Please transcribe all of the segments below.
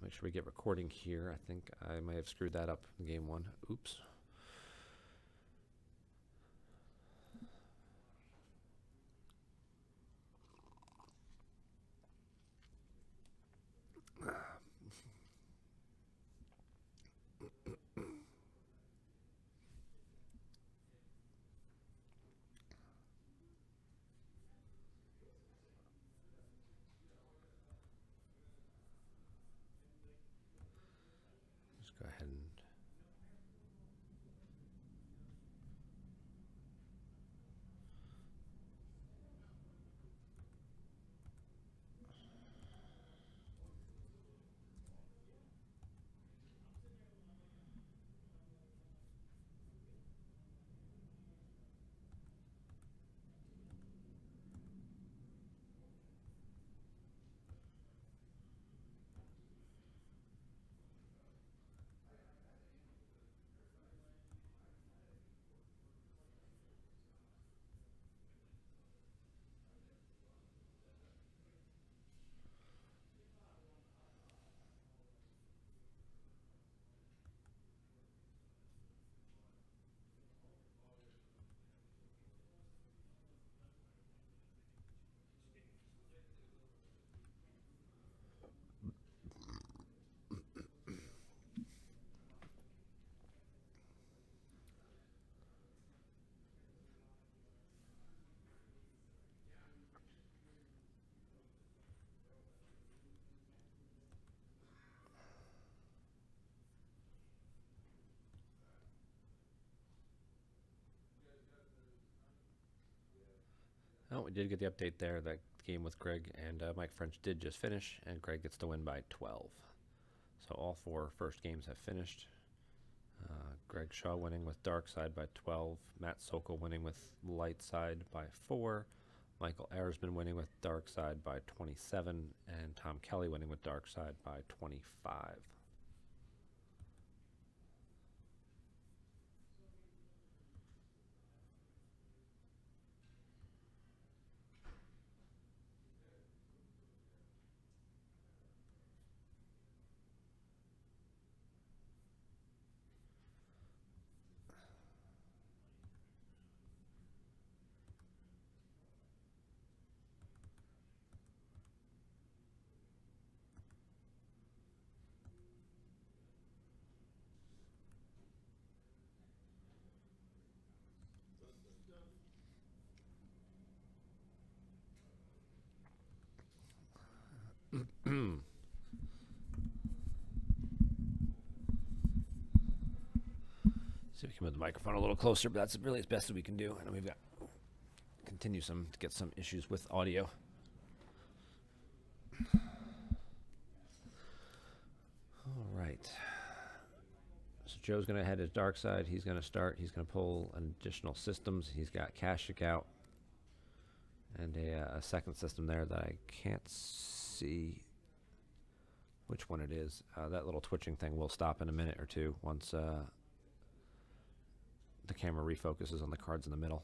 make sure we get recording here. I think I might have screwed that up in game one. Oops. Go ahead and oh, we did get the update there. That game with Greg and Mike French did just finish, and Greg gets the win by 12. So all 4 first games have finished. Greg Shaw winning with Dark Side by 12. Matt Sokol winning with Light Side by 4. Michael Ayersman winning with Dark Side by 27. And Tom Kelly winning with Dark Side by 25. See if we can move the microphone a little closer, but that's really as best as we can do. And we've got continue to get some issues with audio. All right. So Joe's going to head his Dark Side. He's going to start. He's going to pull additional systems. He's got Kashik out and a second system there that I can't see which one it is. That little twitching thing will stop in a minute or two once the camera refocuses on the cards in the middle.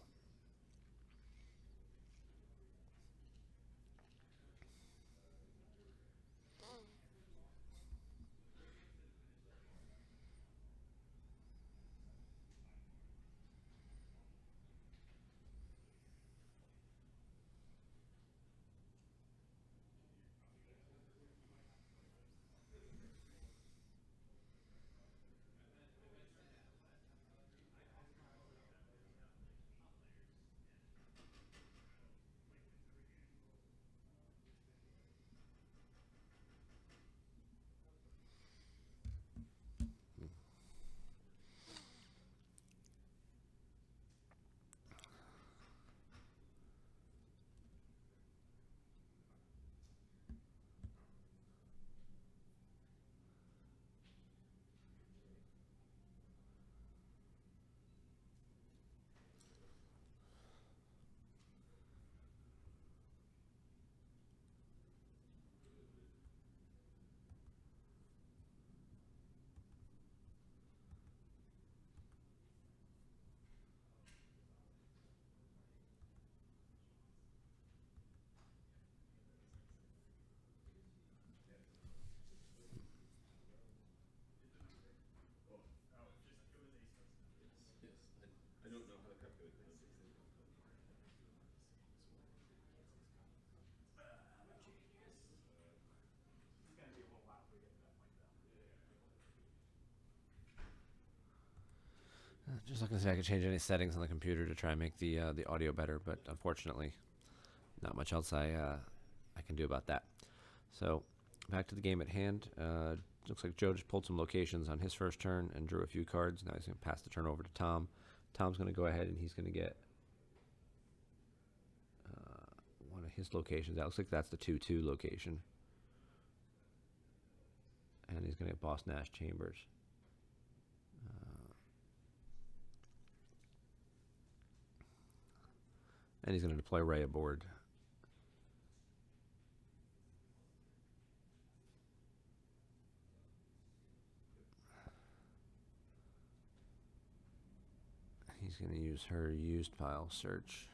Just looking to see if I can change any settings on the computer to try and make the audio better, but unfortunately, not much else I can do about that. So, back to the game at hand. Looks like Joe just pulled some locations on his first turn and drew a few cards. Now he's going to pass the turn over to Tom. Tom's going to go ahead and he's going to get one of his locations. That looks like that's the 2-2 location. And he's going to get Boss Nash Chambers. And he's going to deploy Ray aboard. He's going to use her used pile search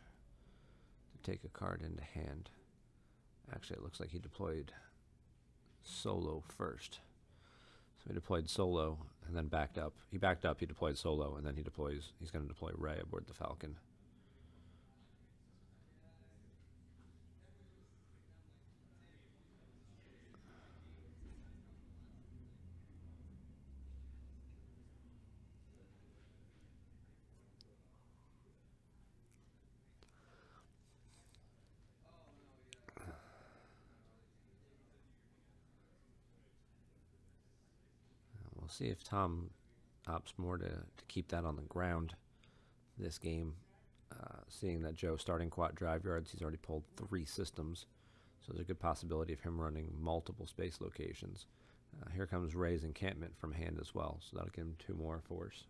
to take a card into hand. Actually, it looks like he deployed Solo first. So he deployed Solo and then backed up. He backed up, he deployed Solo, and then he's going to deploy Ray aboard the Falcon. We'll see if Tom opts more to keep that on the ground this game. Seeing that Joe starting quad drive yards, he's already pulled 3 systems. So there's a good possibility of him running multiple space locations. Here comes Ray's encampment from hand as well, so that'll give him 2 more force.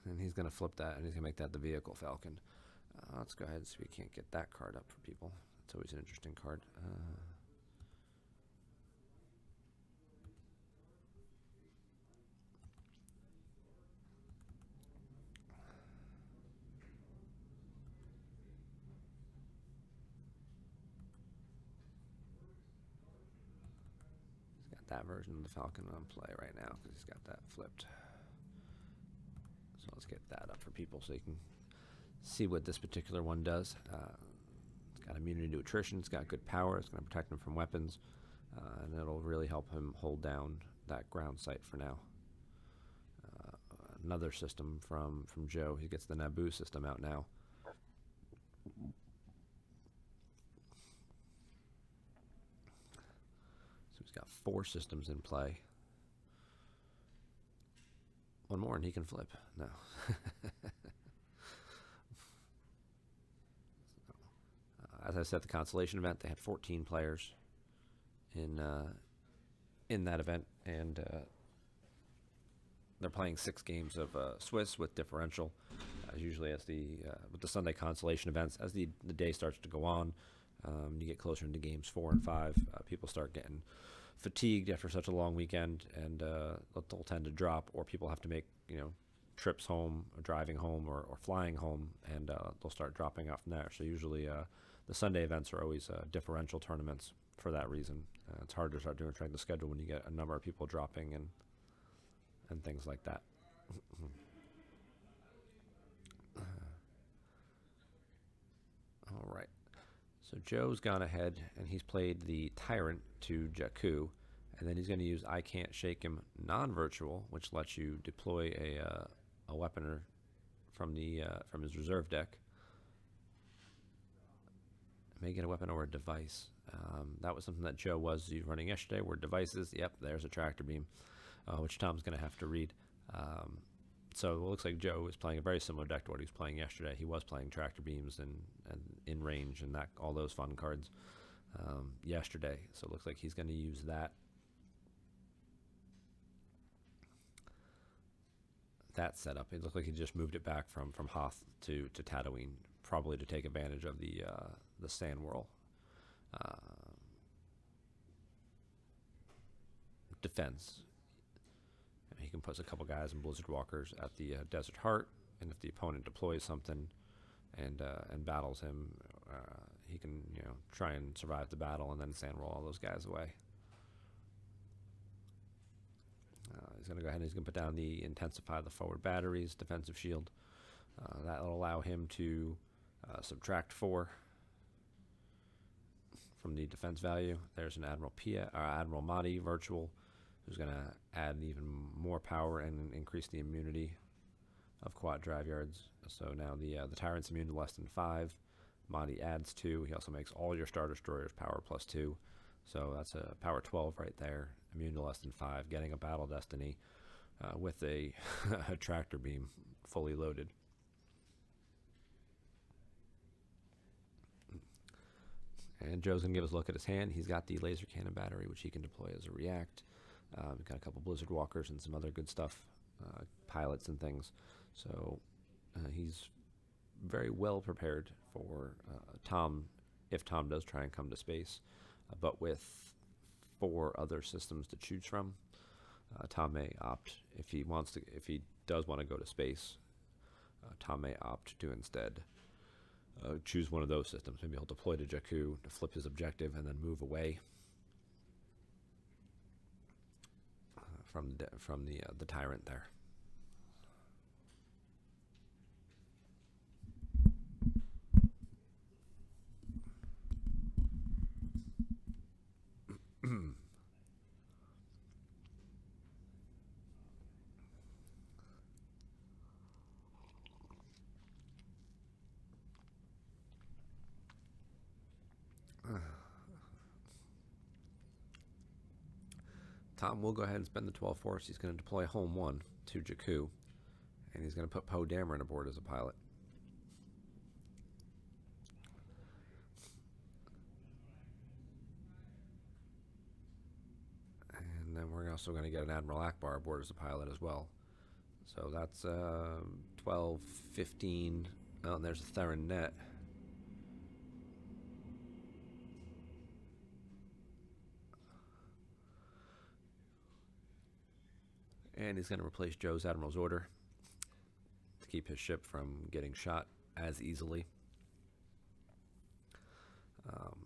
And he's going to flip that, and he's going to make that the vehicle Falcon. Let's go ahead and see if we can't get that card up for people. It's always an interesting card. He's got that version of the Falcon on play right now because he's got that flipped. So let's get that up for people so you can see what this particular one does. It's got immunity to attrition. It's got good power. It's going to protect him from weapons. And it'll really help him hold down that ground site for now. Another system from Joe. He gets the Naboo system out now. So he's got 4 systems in play. One more and he can flip. No. As I said, the Constellation event, they had 14 players in that event, and they're playing 6 games of Swiss with differential. Usually, as with the Sunday Constellation events, as the day starts to go on, you get closer into games 4 and 5. People start getting fatigued after such a long weekend, and they'll tend to drop, or people have to make trips home, or driving home, or flying home, and they'll start dropping out from there. So usually the Sunday events are always differential tournaments for that reason. It's hard to start trying to schedule when you get a number of people dropping and things like that. All right. So Joe's gone ahead and he's played the Tyrant to Jakku, and then he's going to use I Can't Shake Him non-virtual, which lets you deploy a weaponer from his reserve deck. May get a weapon or a device. That was something that Joe was running yesterday. Were devices? Yep, there's a tractor beam, which Tom's going to have to read. So it looks like Joe is playing a very similar deck to what he was playing yesterday. He was playing tractor beams and in range and all those fun cards yesterday. So it looks like he's going to use that. That setup. It looked like he just moved it back from Hoth to Tatooine, probably to take advantage of the sand whirl. Defense. He can put a couple guys in Blizzard Walkers at the Desert Heart, and if the opponent deploys something and battles him, he can try and survive the battle and then sand roll all those guys away. He's going to go ahead and he's going to put down the intensify the forward batteries, defensive shield. That will allow him to subtract 4 from the defense value. There's an Admiral Mahdi virtual, who's going to add even more power and increase the immunity of quad drive yards. So now the Tyrant's immune to less than 5. Mahdi adds 2. He also makes all your Star Destroyers power +2. So that's a power 12 right there. Immune to less than 5. Getting a Battle Destiny with a, a tractor beam fully loaded. And Joe's going to give us a look at his hand. He's got the laser cannon battery, which he can deploy as a react. We've got a couple Blizzard Walkers and some other good stuff, pilots and things. So he's very well prepared for Tom, if Tom does try and come to space. But with 4 other systems to choose from, Tom may opt, if he does want to go to space, Tom may opt to instead choose one of those systems. Maybe he'll deploy to Jakku to flip his objective and then move away from the Tyrant there. Tom will go ahead and spend the 12 force. He's going to deploy Home 1 to Jakku, and he's going to put Poe Dameron aboard as a pilot. And then we're also going to get an Admiral Akbar aboard as a pilot as well. So that's 12, 15. Oh, and there's a Theron net. And he's going to replace Joe's Admiral's Order to keep his ship from getting shot as easily.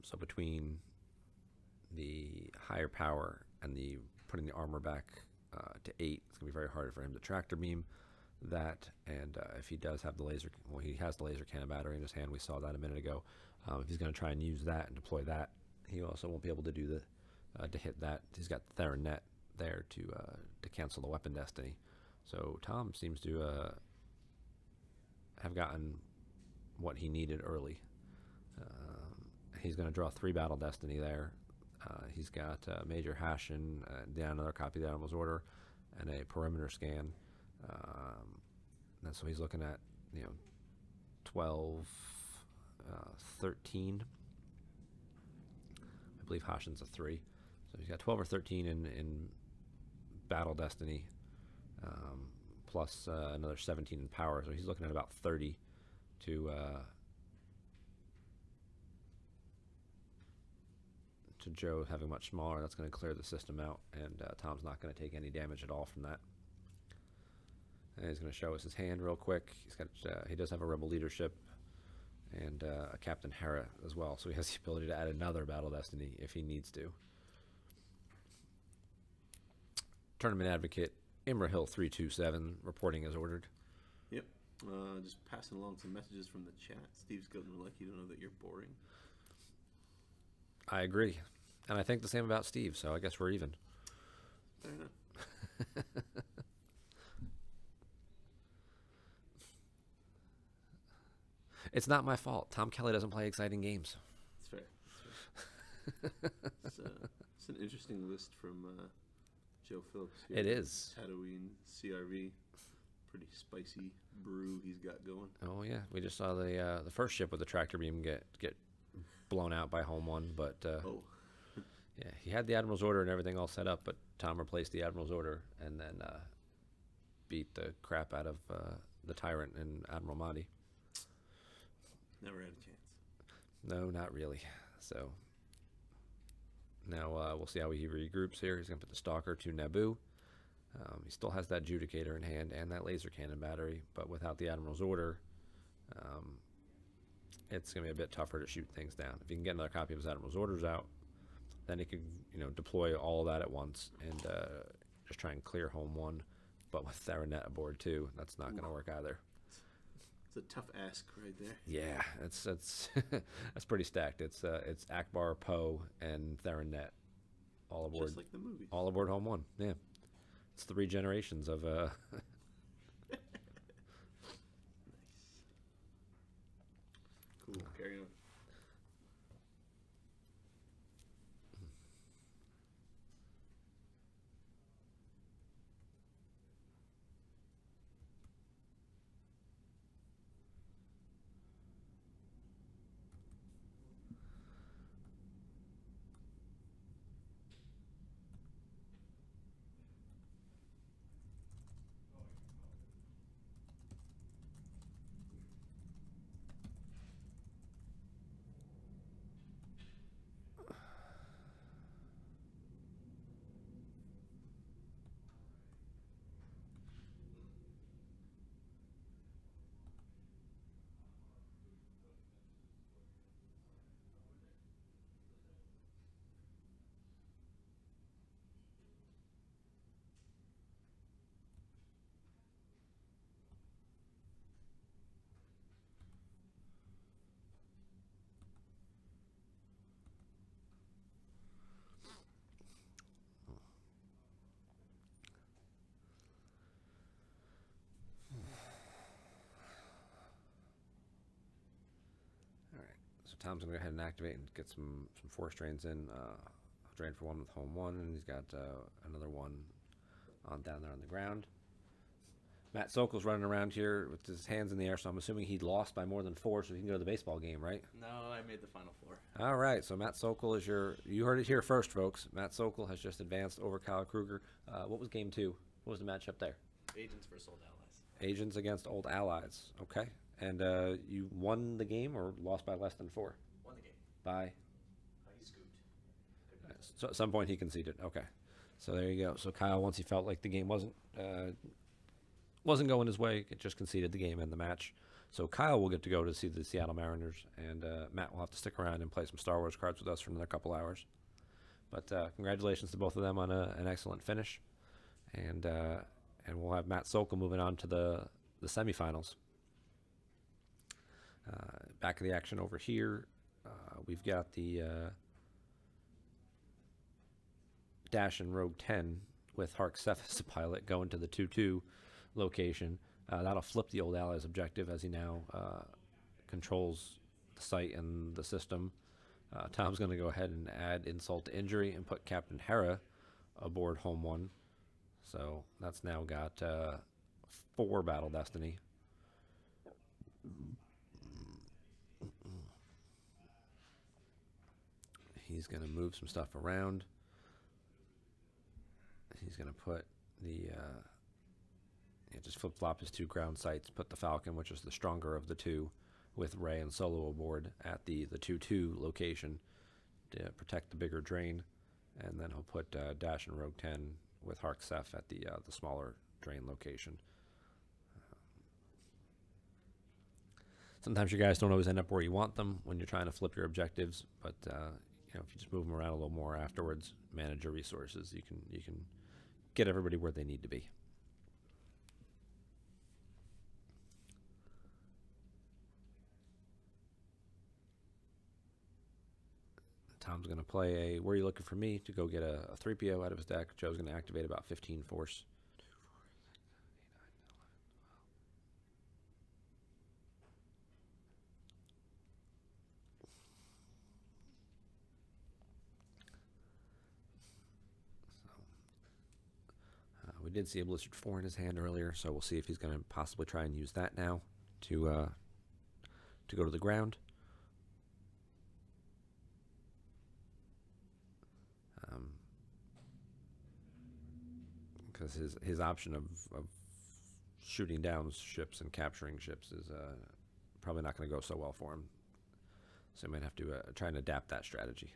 So between the higher power and the putting the armor back to 8, it's going to be very hard for him to tractor beam that. And if he does have the laser, well, he has the laser cannon battery in his hand. We saw that a minute ago. If he's going to try and use that and deploy that, he also won't be able to do to hit that. He's got the Theron net there to cancel the weapon destiny. So Tom seems to have gotten what he needed early. He's going to draw 3 battle destiny there. He's got Major Hashin, down another copy of the Admiral's Order, and a perimeter scan. And so he's looking at 12, 13. I believe Hashin's a 3. So he's got 12 or 13 in battle destiny, plus another 17 in power. So he's looking at about 30 to Joe having much smaller. That's going to clear the system out, and Tom's not going to take any damage at all from that. And he's going to show us his hand real quick. He's got he does have a rebel leadership and a Captain Hera as well, so he has the ability to add another battle destiny if he needs to. Tournament Advocate Imrahil 327 reporting as ordered. Yep. Just passing along some messages from the chat. Steve's going to like you to know that you're boring. I agree. And I think the same about Steve, so I guess we're even. Fair enough. It's not my fault. Tom Kelly doesn't play exciting games. That's fair. That's fair. It's an interesting list from Joe Phillips here. It is. Tatooine, CRV. Pretty spicy brew he's got going. Oh, yeah. We just saw the first ship with the tractor beam get blown out by Home 1, but yeah, he had the Admiral's Order and everything all set up, but Tom replaced the Admiral's Order and then beat the crap out of the Tyrant and Admiral Mahdi. Never had a chance. No, not really. So now we'll see how he regroups here. He's going to put the Stalker to Naboo. He still has that Judicator in hand and that laser cannon battery, but without the Admiral's Order, it's going to be a bit tougher to shoot things down. If he can get another copy of his Admiral's Orders out, then he could, deploy all of that at once and just try and clear home one. But with Theranet aboard too, that's not going to work either. It's a tough ask right there. Yeah, it's that's pretty stacked. It's Akbar, Poe, and Theranet all aboard. Just like the movie. All aboard home one. Yeah, it's 3 generations of Nice. Cool. Carry on. So Tom's going to go ahead and activate and get some force drains in. Drain for 1 with home 1, and he's got another one on down there on the ground. Matt Sokol's running around here with his hands in the air, so I'm assuming he lost by more than 4, so he can go to the baseball game, right? No, I made the final 4. All right, so Matt Sokol is you heard it here first, folks. Matt Sokol has just advanced over Kyle Kruger. What was game 2? What was the matchup there? Agents versus Old Allies. Agents against Old Allies. Okay. And you won the game or lost by less than 4? Won the game. By? He scooped. So at some point he conceded. Okay. So there you go. So Kyle, once he felt like the game wasn't going his way, it just conceded the game and the match. So Kyle will get to go to see the Seattle Mariners, and Matt will have to stick around and play some Star Wars cards with us for another couple hours. But congratulations to both of them on an excellent finish, and we'll have Matt Sokol moving on to the semifinals. Back of the action over here, we've got the Dash and Rogue 10 with Hark Seth as the pilot going to the 2-2 location. That'll flip the Old Allies objective as he now controls the site and the system. Tom's going to go ahead and add insult to injury and put Captain Hera aboard home 1. So that's now got 4 Battle Destiny. He's going to move some stuff around. He's going to put the just flip-flop his 2 ground sites, put the Falcon, which is the stronger of the 2, with Rey and Solo aboard at the 2-2 location to protect the bigger drain, and then he'll put Dash and Rogue 10 with Hark Seth at the smaller drain location. Sometimes your guys don't always end up where you want them when you're trying to flip your objectives, but if you just move them around a little more afterwards, manage your resources, you can get everybody where they need to be. Tom's going to play Where Are You Looking For Me to go get a 3PO out of his deck. Joe's going to activate about 15 force. We did see a Blizzard 4 in his hand earlier, so we'll see if he's going to possibly try and use that now to go to the ground. Because his option of shooting down ships and capturing ships is probably not going to go so well for him. So he might have to try and adapt that strategy.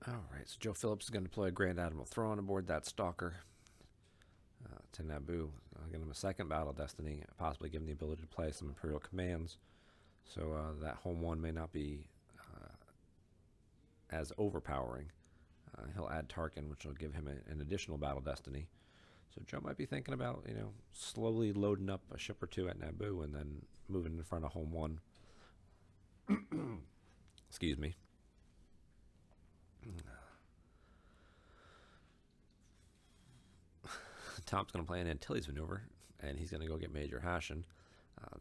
All right, so Joe Phillips is going to deploy a Grand Admiral Thrawn aboard that Stalker to Naboo. I'll give him a second Battle Destiny, possibly give him the ability to play some Imperial commands. So that home one may not be as overpowering. He'll add Tarkin, which will give him an additional Battle Destiny. So Joe might be thinking about, slowly loading up a ship or two at Naboo and then moving in front of home one. Excuse me. Tom's going to play an Antilles maneuver, and he's going to go get Major Hashin.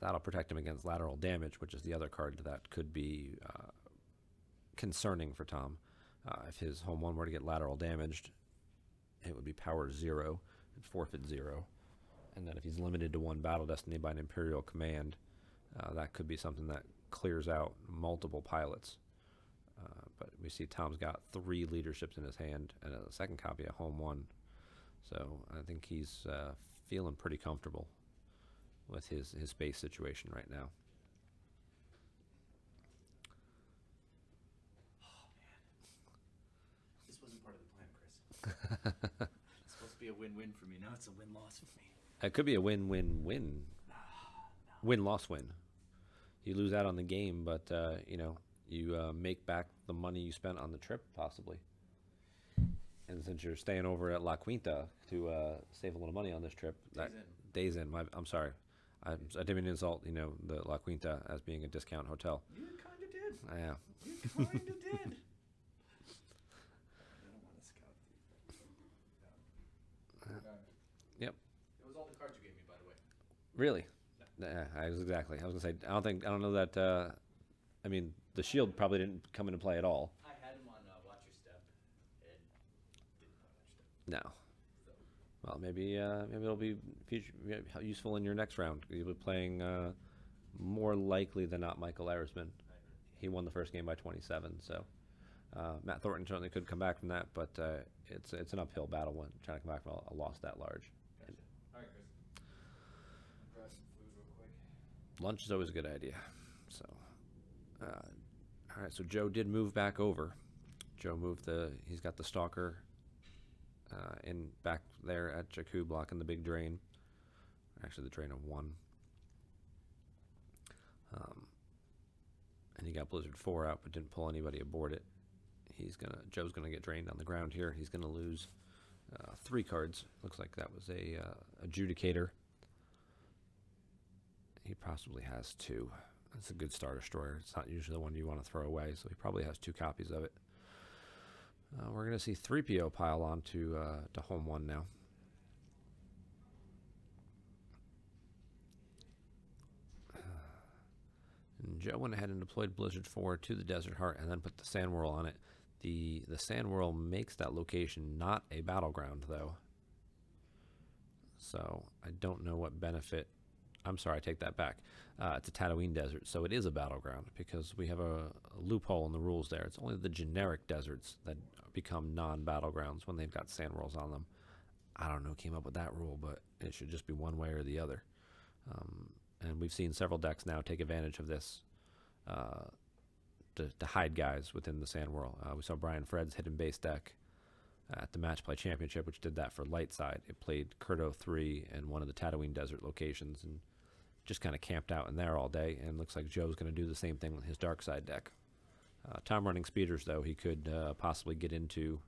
That'll protect him against lateral damage, which is the other card that could be concerning for Tom. If his home one were to get lateral damaged, it would be power 0 and forfeit 0. And then if he's limited to one Battle Destiny by an Imperial command, that could be something that clears out multiple pilots. But we see Tom's got 3 leaderships in his hand and a second copy of home one. So I think he's feeling pretty comfortable with his space situation right now. Oh, man. This wasn't part of the plan, Chris. It's supposed to be a win-win for me. Now it's a win-loss for me. It could be a win-win-win. No. Win-loss-win. You lose out on the game, but, you make back the money you spent on the trip, possibly. And since you're staying over at La Quinta to save a little money on this trip, days in. I'm sorry, I didn't mean to insult the La Quinta as being a discount hotel. You kind of did. Yeah. You kind of did. I don't want to scout the. Yep. It was all the cards you gave me, by the way. Really? Yeah, I was gonna say. I don't know that. The shield probably didn't come into play at all. I had him on Watch Your Step, and didn't put Watch Your Step. No. So. Well, maybe it'll be useful in your next round. You'll be playing more likely than not Michael Arisman. He won the first game by 27, so Matt Thornton certainly could come back from that, but it's an uphill battle when trying to come back from a loss that large. Gotcha. All right, Chris. Grab some food real quick. Lunch is always a good idea. So, all right. So Joe did move back over. Joe moved he's got the Stalker in back there at Jakku, blocking the big drain. Actually, the drain of 1. And he got Blizzard 4 out, but didn't pull anybody aboard it. Joe's gonna get drained on the ground here. He's gonna lose 3 cards. Looks like that was a Adjudicator. He possibly has 2. That's a good Star Destroyer. It's not usually the one you want to throw away, so he probably has 2 copies of it. We're going to see 3PO pile on to home 1 now. And Joe went ahead and deployed Blizzard 4 to the Desert Heart and then put the Sand Whirl on it. The Sand Whirl makes that location not a battleground, though. So I don't know what benefit. I'm sorry, I take that back. It's a Tatooine desert, so it is a battleground because we have a loophole in the rules there. It's only the generic deserts that become non-battlegrounds when they've got sand rolls on them. I don't know who came up with that rule, but it should just be one way or the other. And we've seen several decks now take advantage of this to hide guys within the sand whirl. We saw Brian Fred's hidden base deck at the Match Play Championship, which did that for light side. It played Kurdo 3 and one of the Tatooine desert locations and just kind of camped out in there all day, and looks like Joe's going to do the same thing with his dark side deck. Tom running speeders, though, he could possibly get into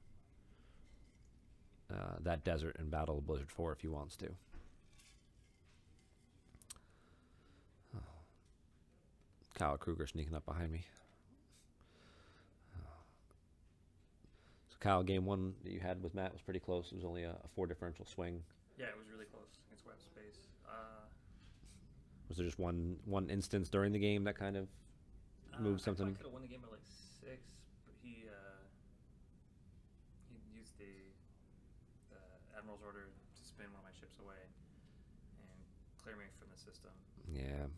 that desert and battle Blizzard 4 if he wants to. Oh. Kyle Kruger sneaking up behind me. So Kyle, game 1 that you had with Matt was pretty close. It was only a 4 differential swing. Yeah, it was really close against Web Space. Was there just one instance during the game that kind of moved something? I could have won the game by like 6, but he used the Admiral's order to spin one of my ships away and clear me from the system. Yeah,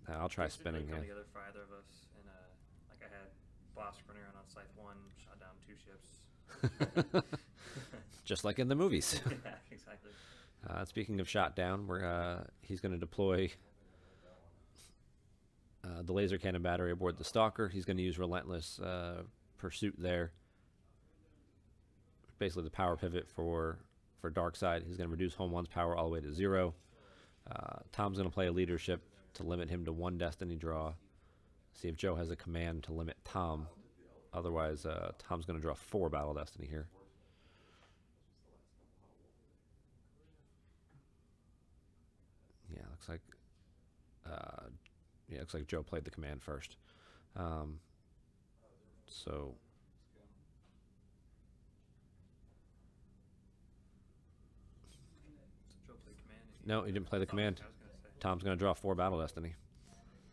I'll try spinning. Didn't really Yeah. come together for either of us, and like I had Boss running around on Scythe 1, shot down 2 ships. Just like in the movies. Yeah, exactly. Speaking of shot down, he's going to deploy the laser cannon battery aboard the Stalker. He's going to use Relentless Pursuit there basically the power pivot for Dark Side. He's going to reduce Home 1's power all the way to 0. Tom's going to play a leadership to limit him to 1 Destiny draw. See if Joe has a command to limit Tom. Otherwise, Tom's going to draw 4 Battle Destiny here. Yeah, looks like Joe played the command first. So Joe played command. no, he didn't play the command. I was gonna say. Tom's going to draw 4 Battle Destiny.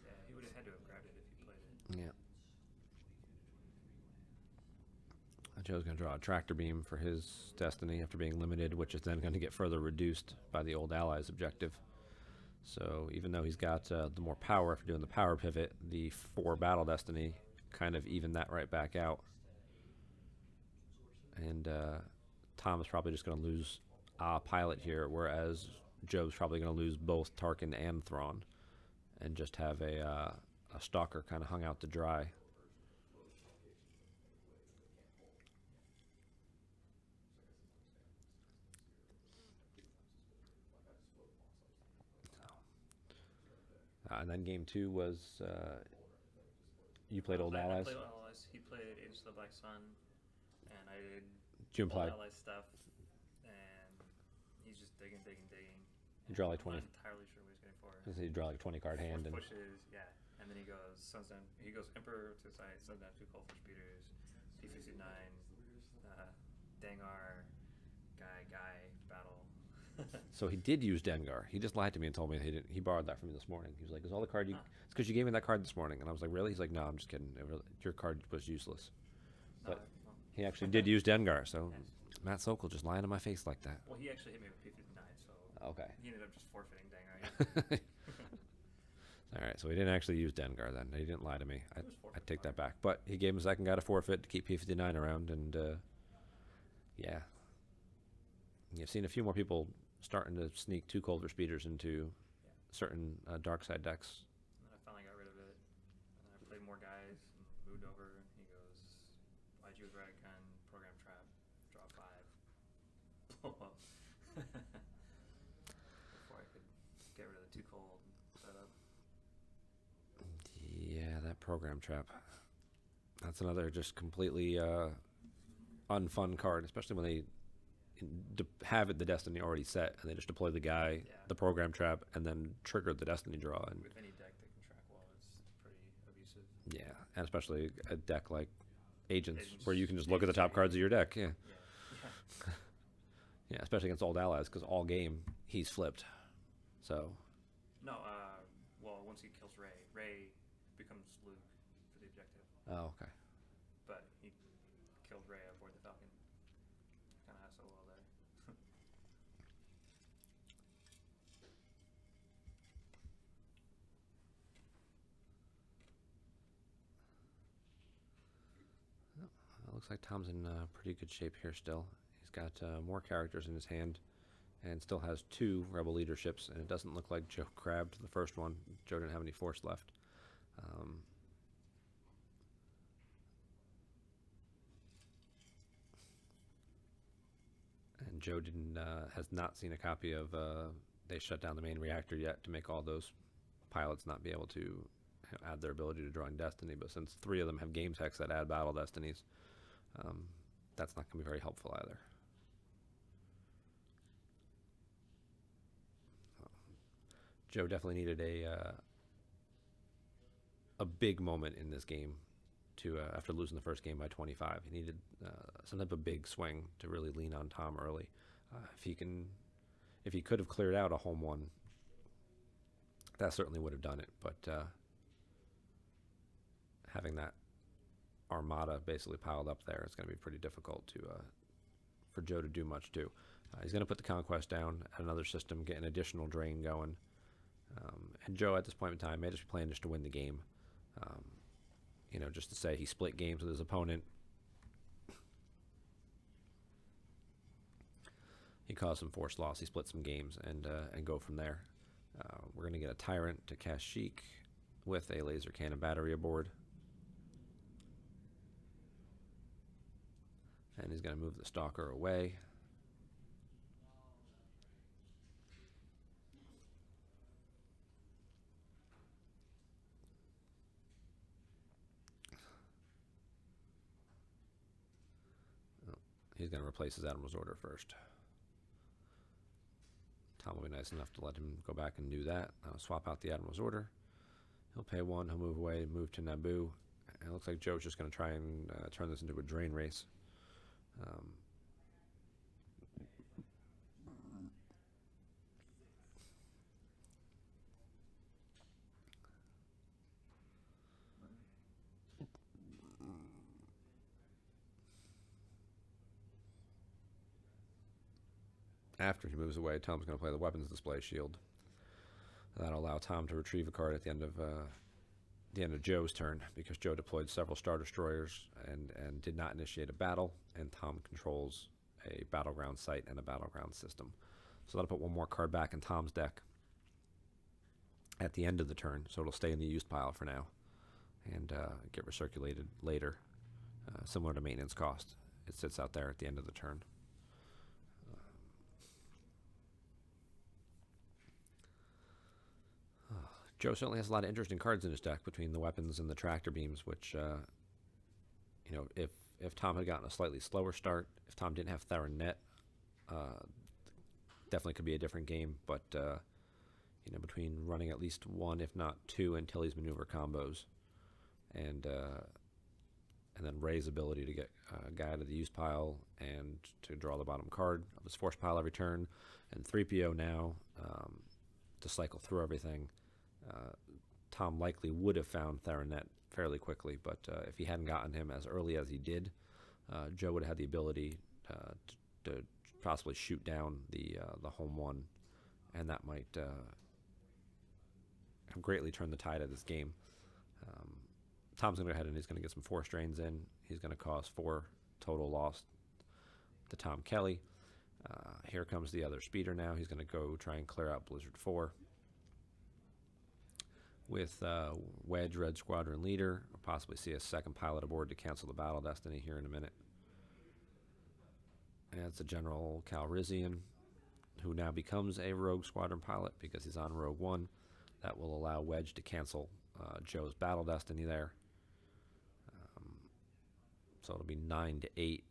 Yeah, he would have had to have grabbed it if he played it. Yeah. Joe's going to draw a Tractor Beam for his Destiny after being limited, which is then going to get further reduced by the old Allies objective. So even though he's got the more power after doing the power pivot, the 4 Battle Destiny kind of even that right back out. And Tom is probably just going to lose a pilot here, whereas Joe's probably going to lose both Tarkin and Thrawn and just have a Stalker kind of hung out to dry. And then game 2 was you played Old Allies. I played Old Allies. He played Age of the Black Sun, and I did June Old played. Allies stuff, and he's just digging. You draw like 20. I'm not entirely sure what he's going for. You draw like 20 card hand and Pushes, yeah, and then he goes suns down. He goes Emperor to the side, suns down 2 Cold Fish Beaters, P59, Dangar, guy battle. so he did use Dengar. He just lied to me and told me he didn't. He borrowed that from me this morning. He was like, "Is all the card you? It's because you gave me that card this morning." And I was like, "Really?" He's like, "No, I'm just kidding. Your card was useless." But he actually did use Dengar. So Yes. Matt Sokol just lying to my face like that. Well, he actually hit me with P59, so Okay. he ended up just forfeiting Dangar. All right. So he didn't actually use Dengar then. He didn't lie to me. It was I forfeit take that fine. back. But he gave him a second guy to forfeit to keep P59 around, and yeah. You've seen a few more people starting to sneak 2 Cold Speeders into certain Dark Side decks. And then I finally got rid of it. And then I played more guys and moved over. He goes, YG with Radicon, Program Trap, draw 5, blow up. Before I could get rid of the 2 cold setup. Yeah, that program trap. That's another just completely unfun card, especially when they have the Destiny already set and they just deploy the guy, Yeah. the program trap, and then trigger the Destiny draw. And With any deck that can track well, it's pretty abusive. yeah, and especially a deck like Agents, Agents- where you can just look at the Agents top are cards of easy. your deck. Yeah, Yeah. yeah, especially against Old Allies, because all game he's flipped. So No, well, once he kills Ray becomes Luke for the objective. oh, okay. But he killed Ray aboard the Falcon. Kind of has so well there. It looks like Tom's in pretty good shape here still. He's got more characters in his hand and still has 2 Rebel leaderships, and it doesn't look like Joe grabbed the first one. Joe didn't have any force left. And Joe has not seen a copy of they shut down the main reactor yet to make all those pilots not be able to add their ability to drawing Destiny, but since 3 of them have game techs that add battle destinies, that's not going to be very helpful either. Joe definitely needed a big moment in this game to after losing the first game by 25. He needed some type of big swing to really lean on Tom early. If he could have cleared out a home one, that certainly would have done it. But having that armada basically piled up there, it's going to be pretty difficult for Joe to do much too. He's going to put the Conquest down at another system, get an additional drain going. And Joe, at this point in time, may just be playing just to win the game. Just to say he split games with his opponent. He caused some force loss. He split some games and go from there. We're going to get a Tyrant to cast Sheik with a laser cannon battery aboard. And he's going to move the Stalker away. He's going to replace his Admiral's Order first. Tom will be nice enough to let him go back and do that. Swap out the Admiral's Order. He'll pay 1. He'll move away, move to Naboo. And it looks like Joe's just going to try and turn this into a drain race. After he moves away, Tom's going to play the weapons display shield. That'll allow Tom to retrieve a card at the end of Joe's turn, because Joe deployed several Star Destroyers and did not initiate a battle, and Tom controls a battleground site and a battleground system. So that'll put 1 more card back in Tom's deck at the end of the turn, so it'll stay in the used pile for now and get recirculated later, similar to maintenance cost. It sits out there at the end of the turn. Joe certainly has a lot of interesting cards in his deck between the weapons and the tractor beams, which, you know, if Tom had gotten a slightly slower start, if Tom didn't have Theranet, definitely could be a different game. But, you know, between running at least 1, if not 2, Antilles maneuver combos, and then Ray's ability to get a guy out of the use pile and to draw the bottom card of his force pile every turn, and 3PO now to cycle through everything. Tom likely would have found Theranet fairly quickly, but if he hadn't gotten him as early as he did, Joe would have had the ability to possibly shoot down the home 1, and that might have greatly turned the tide of this game. Tom's going to go ahead and he's going to get some force drains in. He's going to cause 4 total loss to Tom Kelly. Here comes the other speeder now. He's going to go try and clear out Blizzard 4. With Wedge, Red Squadron Leader. We'll possibly see a second pilot aboard to cancel the Battle Destiny here in a minute. And it's a General Calrissian, who now becomes a Rogue Squadron pilot because he's on Rogue One. That will allow Wedge to cancel Joe's Battle Destiny there. So it'll be 9-8.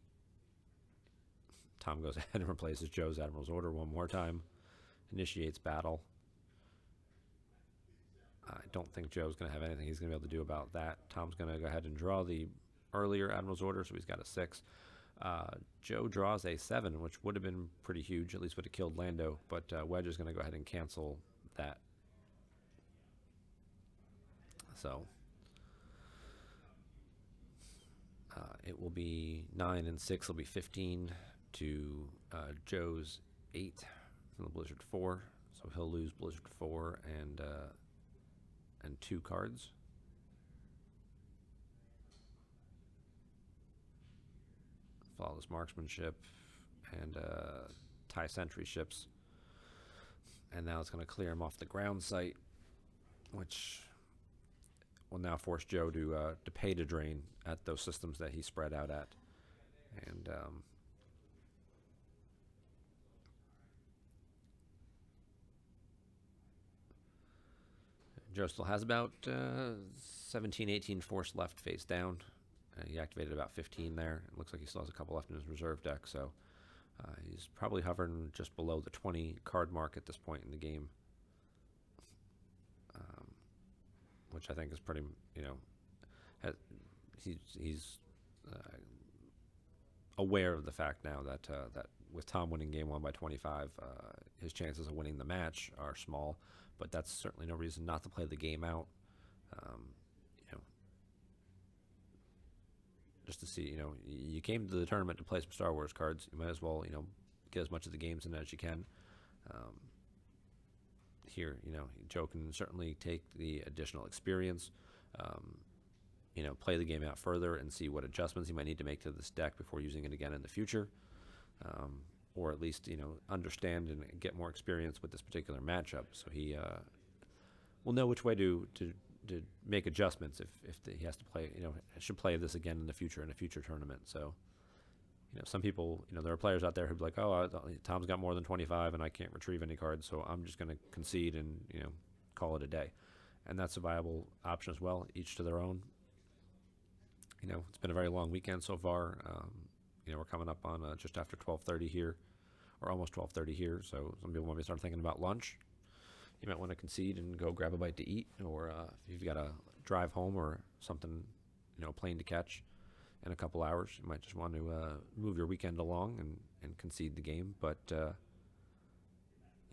Tom goes ahead and replaces Joe's Admiral's Order 1 more time. Initiates battle. I don't think Joe's going to have anything he's going to be able to do about that. Tom's going to go ahead and draw the earlier Admiral's Order, so he's got a 6. Joe draws a 7, which would have been pretty huge, at least would have killed Lando, but Wedge is going to go ahead and cancel that. So it will be 9 and 6 will be 15 to Joe's 8 from the Blizzard 4, so he'll lose Blizzard 4 and 2 cards. Flawless Marksmanship and TIE Sentry ships. And now it's going to clear him off the ground site, which will now force Joe to pay to drain at those systems that he spread out at. And Joe still has about 17, 18 force left face down. He activated about 15 there. It looks like he still has a couple left in his reserve deck, so he's probably hovering just below the 20 card mark at this point in the game, which I think is pretty, you know, he's aware of the fact now that that with Tom winning game 1 by 25, his chances of winning the match are small, but that's certainly no reason not to play the game out. You know, just to see, you know, you came to the tournament to play some Star Wars cards. You might as well, you know, get as much of the games in as you can. Here, you know, Joe can certainly take the additional experience, you know, play the game out further and see what adjustments he might need to make to this deck before using it again in the future. Or at least, you know, understand and get more experience with this particular matchup, so he will know which way to make adjustments if he has to play, you know, should play this again in the future tournament. So some people, there are players out there who'd be like, oh, Tom's got more than 25 and I can't retrieve any cards, so I'm just going to concede and, call it a day. And that's a viable option as well, each to their own. It's been a very long weekend so far. We're coming up on just after 12:30 here, or almost 12:30 here, so some people want me to start thinking about lunch. You might want to concede and go grab a bite to eat, or if you've got a drive home or something, a plane to catch in a couple hours, you might just want to move your weekend along and concede the game. But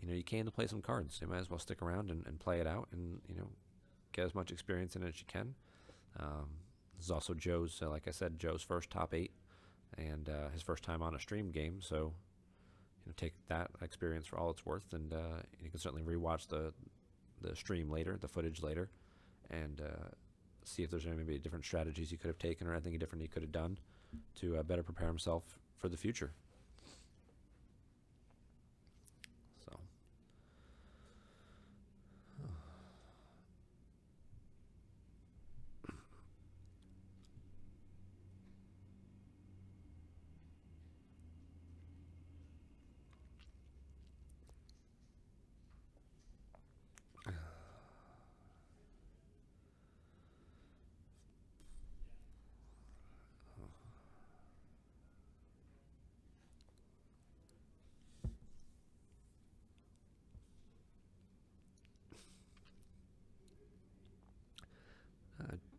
you can to play some cards. You might as well stick around and play it out, and get as much experience in it as you can. This is also Joe's, like I said, Joe's first top 8, and his first time on a stream game. So take that experience for all it's worth, and you can certainly rewatch the stream later, the footage later, and see if there's maybe different strategies he could have taken or anything different he could have done to better prepare himself for the future. So,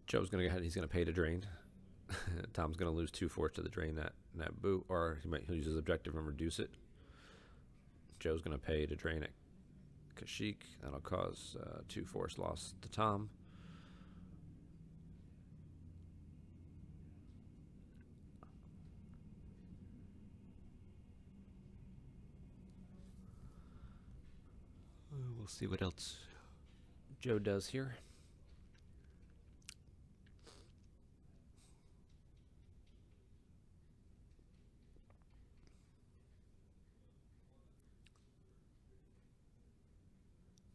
Joe's going to go ahead. He's going to pay to drain. Tom's going to lose 2 force to the drain that boot, or he'll use his objective and reduce it. Joe's going to pay to drain it. Kashyyyk, that'll cause 2 force loss to Tom. We'll see what else Joe does here.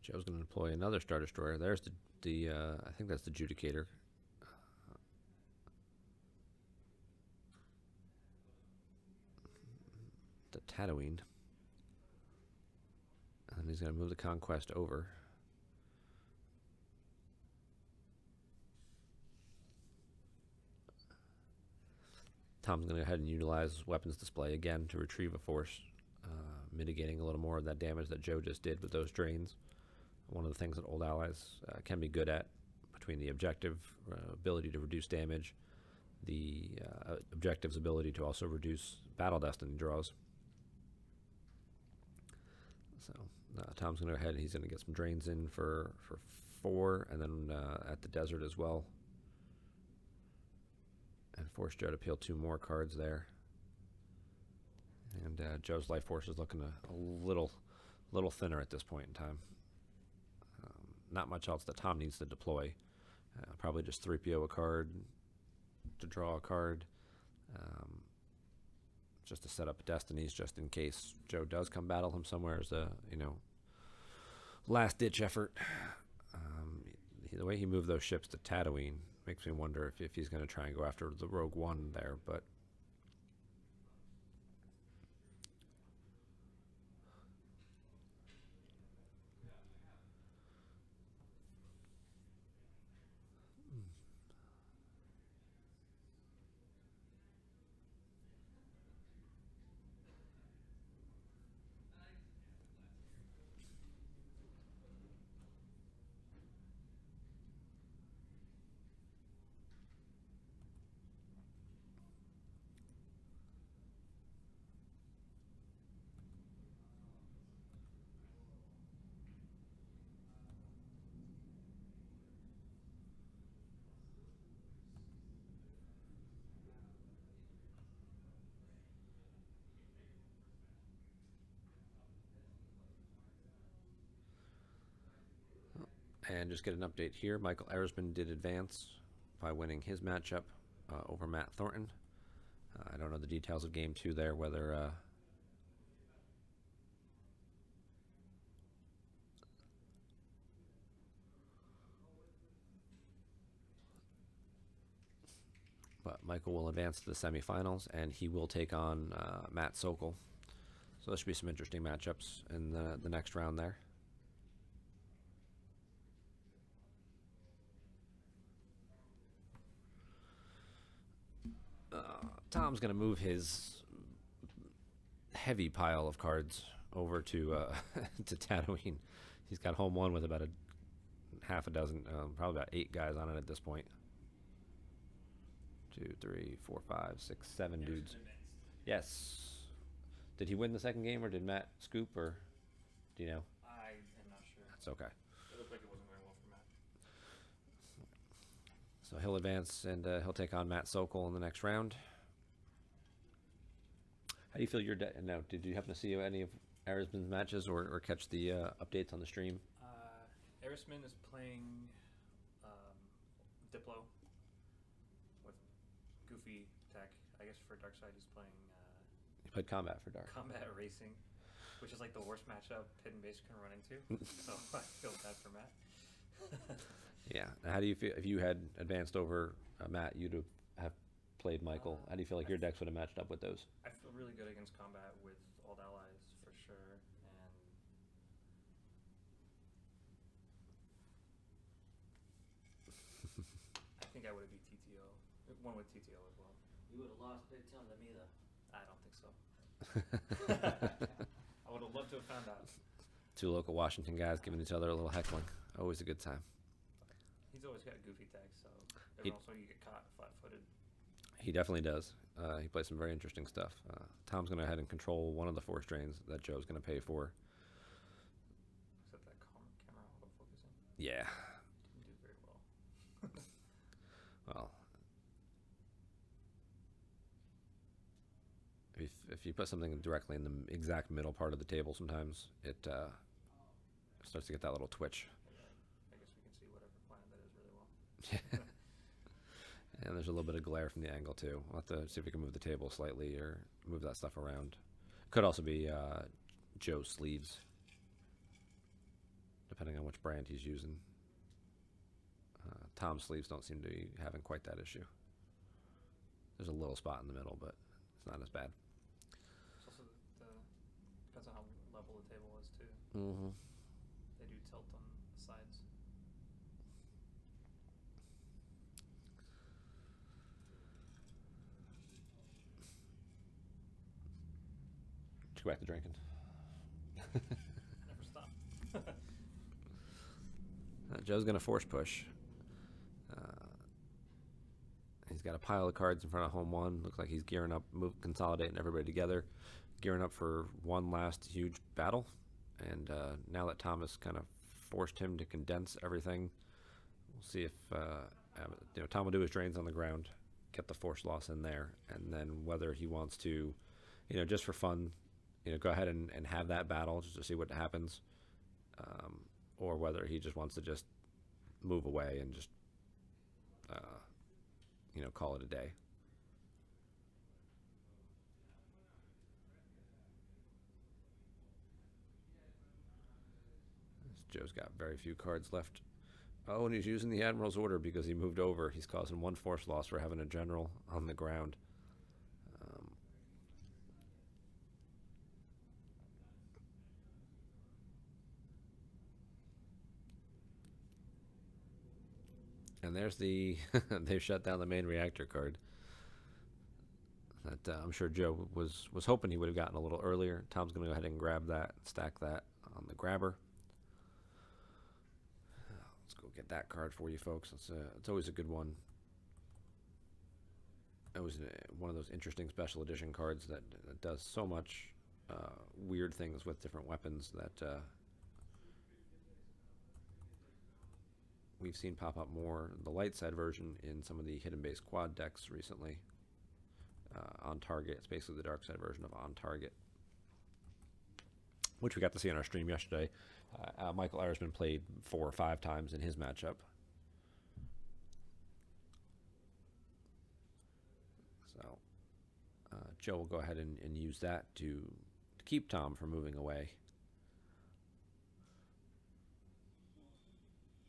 Joe's going to deploy another Star Destroyer. There's the I think that's the Judicator. The Tatooine. And he's going to move the Conquest over. Tom's going to go ahead and utilize weapons display again to retrieve a force, mitigating a little more of that damage that Joe just did with those drains. One of the things that old allies can be good at, between the objective ability to reduce damage, the objective's ability to also reduce battle destiny draws. So Tom's going to go ahead and he's going to get some drains in for 4, and then at the desert as well. And force Joe to peel 2 more cards there. And Joe's life force is looking a little thinner at this point in time. Not much else that Tom needs to deploy. Probably just 3PO a card to draw a card. Just to set up destinies, just in case Joe does come battle him somewhere as a last ditch effort. The way he moved those ships to Tatooine makes me wonder if he's going to try and go after the Rogue One there, but. And just get an update here. Michael Erisman did advance by winning his matchup over Matt Thornton. I don't know the details of Game 2 there, whether But Michael will advance to the semifinals, and he will take on Matt Sokol. So there should be some interesting matchups in the next round there. Tom's going to move his heavy pile of cards over to to Tatooine. He's got home one with about a half a dozen, probably about 8 guys on it at this point. 2, 3, 4, 5, 6, 7 dudes. Yes. Did he win the second game, or did Matt scoop, or do you know? I am not sure. That's okay. It looked like it wasn't going well for Matt. So he'll advance, and he'll take on Matt Sokol in the next round. How do you feel your deck? Now, did you happen to see any of Arisman's matches or catch the updates on the stream? Arisman is playing Diplo with Goofy Tech. I guess for Darkseid he's playing He played Combat for Dark. Combat Racing, which is like the worst matchup Hidden Base can run into. So I feel bad for Matt. Yeah. Now, how do you feel if you had advanced over Matt? You'd have played Michael. How do you feel like your decks would have matched up with those? I feel really good against Combat with Old Allies for sure, and I think I would have beat TTO. One with TTO as well. You would have lost big time to me, though. I don't think so. I would have loved to have found out. 2 local Washington guys giving each other a little heckling. Always a good time. He's always got goofy tags, so He- also you get caught flat-footed. He definitely does. He plays some very interesting stuff. Tom's going to go ahead and control one of the 4 strains that Joe's going to pay for. Except that camera autofocusing Yeah. didn't do very well. Well, if you put something directly in the exact middle part of the table, sometimes it starts to get that little twitch. I guess we can see whatever planet that is really well. And there's a little bit of glare from the angle too. We'll have to see if we can move the table slightly or move that stuff around. Could also be Joe's sleeves, depending on which brand he's using. Tom's sleeves don't seem to be having quite that issue. There's a little spot in the middle, but it's not as bad. It's also depends on how level the table is too. Mm-hmm. They do tilt on the sides. Let's go back to drinking. Never stop. Joe's going to force push. He's got a pile of cards in front of home one. Looks like he's gearing up, consolidating everybody together, gearing up for one last huge battle. And now that Thomas kind of forced him to condense everything, we'll see if Tom will do his drains on the ground, get the force loss in there, and then whether he wants to, just for fun, go ahead and have that battle just to see what happens, or whether he just wants to just move away and just call it a day. Joe's got very few cards left. Oh, and he's using the Admiral's Order because he moved over. He's causing 1 force loss for having a general on the ground. And there's the they've shut down the main reactor card that I'm sure Joe was hoping he would have gotten a little earlier. Tom's going to go ahead and grab that, stack that on the grabber. Let's go get that card for you folks. It's always a good one. It was one of those interesting special edition cards that does so much weird things with different weapons that we've seen pop up more. The light side version in some of the hidden base quad decks recently. On Target, it's basically the dark side version of On Target, which we got to see on our stream yesterday. Michael Arisman played 4 or 5 times in his matchup. So Joe will go ahead and use that to keep Tom from moving away.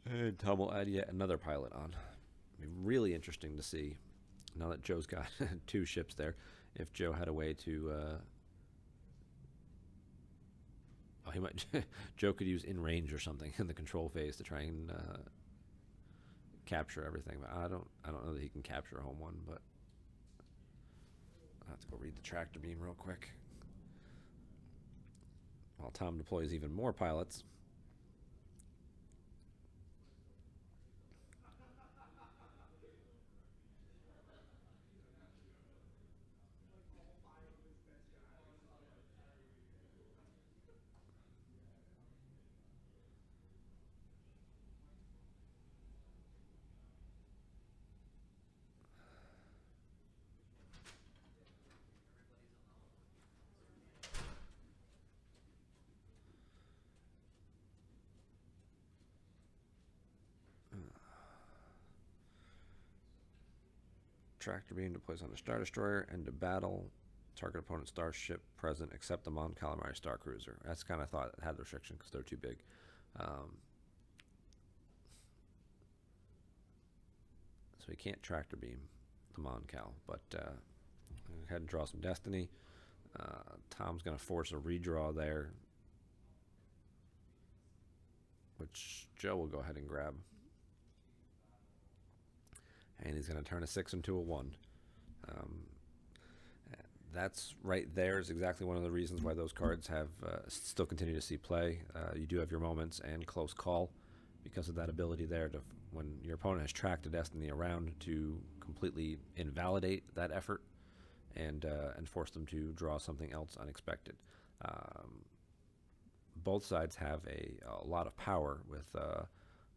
And Tom will add yet another pilot on. It'll be really interesting to see now that Joe's got 2 ships there, if Joe had a way to, oh, he might. Joe could use in range or something in the control phase to try and capture everything. But I don't know that he can capture a home one. But I have to go read the tractor beam real quick. While Tom deploys even more pilots. Tractor beam deploys on the Star Destroyer. End of battle. Target opponent starship present except the Mon Calamari Star Cruiser. That's kind of thought it had the restriction because they're too big. So we can't tractor beam the Mon Cal, but go ahead and draw some Destiny. Tom's going to force a redraw there, which Joe will go ahead and grab. And he's going to turn a 6 into a 1. That's right there is exactly one of the reasons why those cards have still continue to see play. You do have your moments and close call because of that ability there to, when your opponent has tracked a Destiny around, to completely invalidate that effort and force them to draw something else unexpected. Both sides have a lot of power with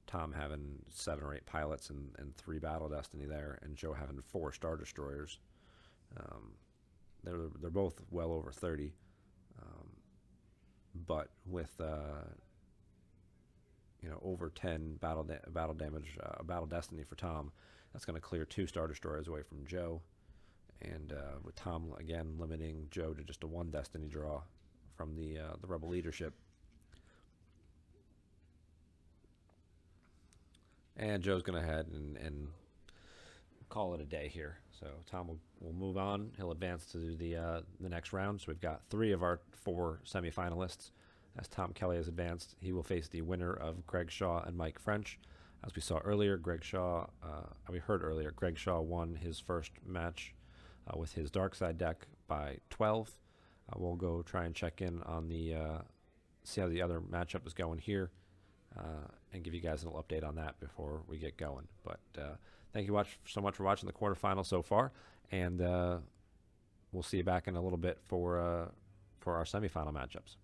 Tom having 7 or 8 pilots and 3 Battle Destiny there, and Joe having 4 Star Destroyers. They're both well over 30, but with over 10 battle damage, Battle Destiny for Tom, that's going to clear 2 Star Destroyers away from Joe, and with Tom again limiting Joe to just a 1 Destiny draw from the Rebel leadership. And Joe's going to head and call it a day here. So Tom will move on. He'll advance to the next round. So we've got 3 of our 4 semifinalists. As Tom Kelly has advanced, he will face the winner of Greg Shaw and Mike French. As we saw earlier, Greg Shaw won his first match with his dark side deck by 12. We'll go try and check in on see how the other matchup is going here. And give you guys a little update on that before we get going. But thank you so much for watching the quarterfinals so far, and we'll see you back in a little bit for our semifinal matchups.